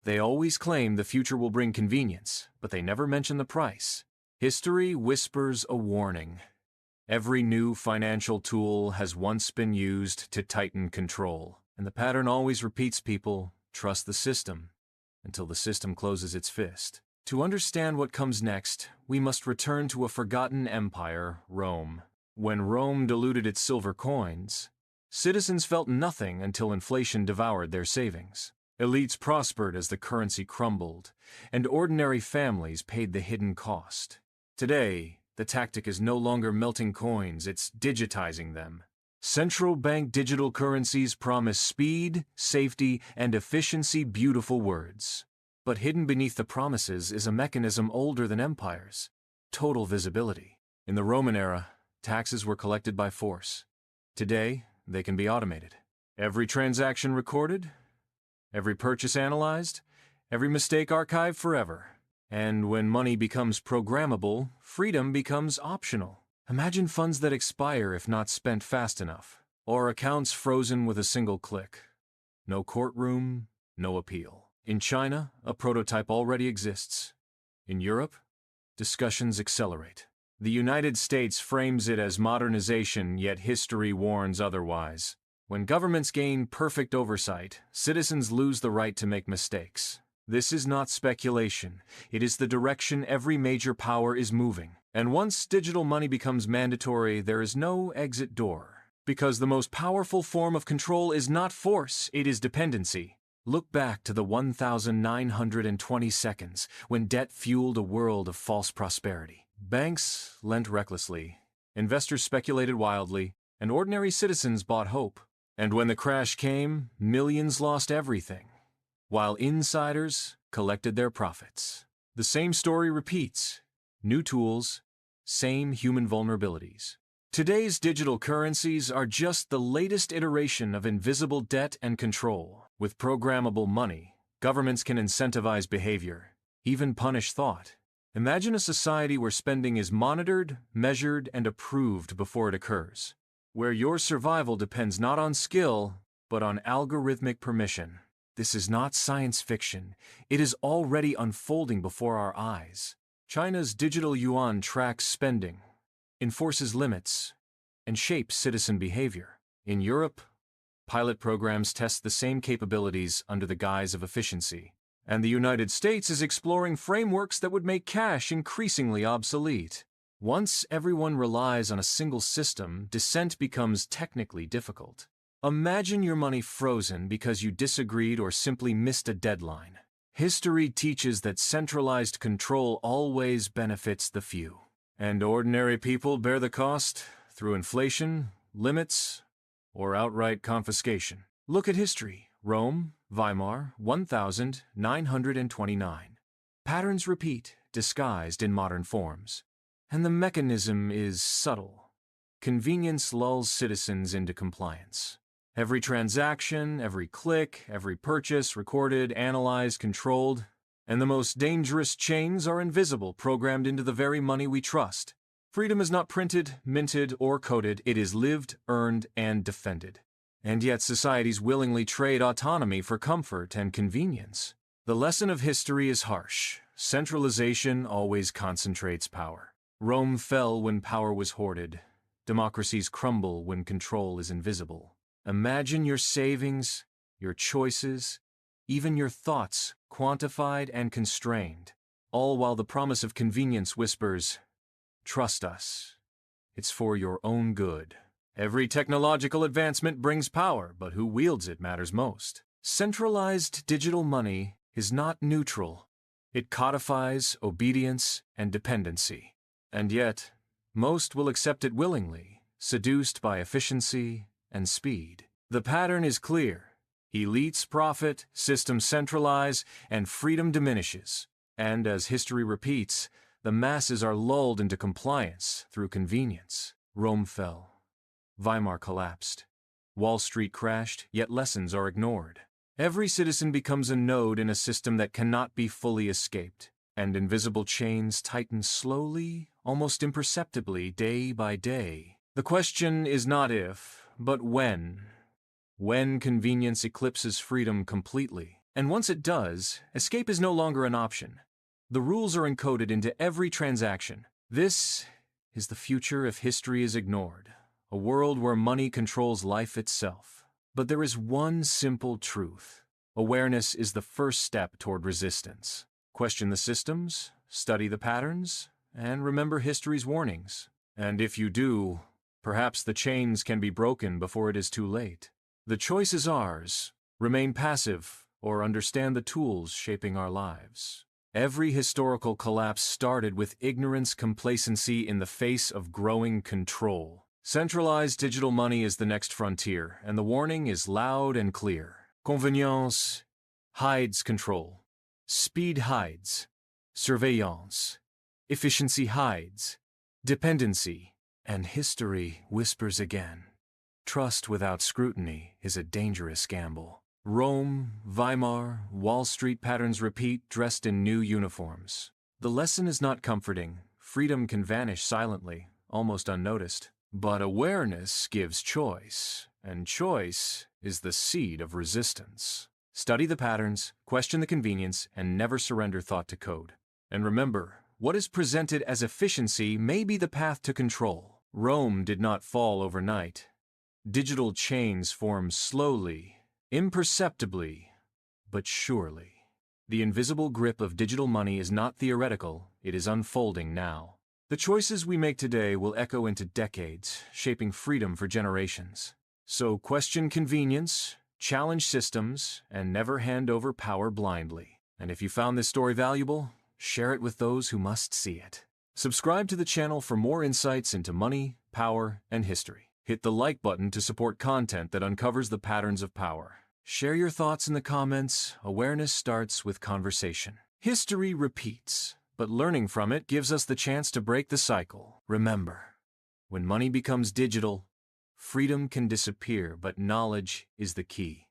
They always claim the future will bring convenience, but they never mention the price. History whispers a warning. Every new financial tool has once been used to tighten control, and the pattern always repeats: people trust the system until the system closes its fist. To understand what comes next, we must return to a forgotten empire, Rome. When Rome diluted its silver coins, citizens felt nothing until inflation devoured their savings. Elites prospered as the currency crumbled, and ordinary families paid the hidden cost. Today, the tactic is no longer melting coins, it's digitizing them. Central Bank Digital Currencies promise speed, safety, and efficiency, beautiful words. But hidden beneath the promises is a mechanism older than empires: total visibility. In the Roman era, taxes were collected by force. Today, they can be automated. Every transaction recorded, every purchase analyzed, every mistake archived forever. And when money becomes programmable, freedom becomes optional. Imagine funds that expire if not spent fast enough, or accounts frozen with a single click. No courtroom, no appeal. In China, a prototype already exists. In Europe, discussions accelerate. The United States frames it as modernization, yet history warns otherwise. When governments gain perfect oversight, citizens lose the right to make mistakes. This is not speculation. It is the direction every major power is moving. And once digital money becomes mandatory, there is no exit door. Because the most powerful form of control is not force, it is dependency. Look back to the 1920 seconds, when debt fueled a world of false prosperity. Banks lent recklessly, investors speculated wildly, and ordinary citizens bought hope. And when the crash came, millions lost everything, while insiders collected their profits. The same story repeats. New tools, same human vulnerabilities. Today's digital currencies are just the latest iteration of invisible debt and control. With programmable money, governments can incentivize behavior, even punish thought. Imagine a society where spending is monitored, measured, and approved before it occurs, where your survival depends not on skill, but on algorithmic permission. This is not science fiction. It is already unfolding before our eyes. China's digital yuan tracks spending, enforces limits, and shapes citizen behavior. In Europe, pilot programs test the same capabilities under the guise of efficiency. And the United States is exploring frameworks that would make cash increasingly obsolete. Once everyone relies on a single system, dissent becomes technically difficult. Imagine your money frozen because you disagreed or simply missed a deadline. History teaches that centralized control always benefits the few. And ordinary people bear the cost through inflation, limits, or outright confiscation. Look at history. Rome, Weimar, 1929. Patterns repeat, disguised in modern forms. And the mechanism is subtle. Convenience lulls citizens into compliance. Every transaction, every click, every purchase recorded, analyzed, controlled. And the most dangerous chains are invisible, programmed into the very money we trust. Freedom is not printed, minted, or coded. It is lived, earned, and defended. And yet societies willingly trade autonomy for comfort and convenience. The lesson of history is harsh. Centralization always concentrates power. Rome fell when power was hoarded. Democracies crumble when control is invisible. Imagine your savings, your choices, even your thoughts quantified and constrained, all while the promise of convenience whispers, "Trust us. It's for your own good." Every technological advancement brings power, but who wields it matters most. Centralized digital money is not neutral. It codifies obedience and dependency. And yet, most will accept it willingly, seduced by efficiency and speed. The pattern is clear. Elites profit, systems centralize, and freedom diminishes. And as history repeats, the masses are lulled into compliance through convenience. Rome fell. Weimar collapsed. Wall Street crashed, yet lessons are ignored. Every citizen becomes a node in a system that cannot be fully escaped, and invisible chains tighten slowly, almost imperceptibly, day by day. The question is not if, but when. When convenience eclipses freedom completely. And once it does, escape is no longer an option. The rules are encoded into every transaction. This is the future if history is ignored, a world where money controls life itself. But there is one simple truth. Awareness is the first step toward resistance. Question the systems, study the patterns, and remember history's warnings. And if you do, perhaps the chains can be broken before it is too late. The choice is ours: remain passive or understand the tools shaping our lives. Every historical collapse started with ignorance, complacency in the face of growing control. Centralized digital money is the next frontier, and the warning is loud and clear. Convenience hides control. Speed hides. Surveillance. Efficiency hides. Dependency. And history whispers again. Trust without scrutiny is a dangerous gamble. Rome, Weimar, Wall Street patterns repeat, dressed in new uniforms. The lesson is not comforting. Freedom can vanish silently, almost unnoticed. But awareness gives choice, and choice is the seed of resistance. Study the patterns, question the convenience, and never surrender thought to code. And remember, what is presented as efficiency may be the path to control. Rome did not fall overnight. Digital chains form slowly, imperceptibly, but surely. The invisible grip of digital money is not theoretical, it is unfolding now. The choices we make today will echo into decades, shaping freedom for generations. So question convenience, challenge systems, and never hand over power blindly. And if you found this story valuable, share it with those who must see it. Subscribe to the channel for more insights into money, power, and history. Hit the like button to support content that uncovers the patterns of power. Share your thoughts in the comments. Awareness starts with conversation. History repeats, but learning from it gives us the chance to break the cycle. Remember, when money becomes digital, freedom can disappear, but knowledge is the key.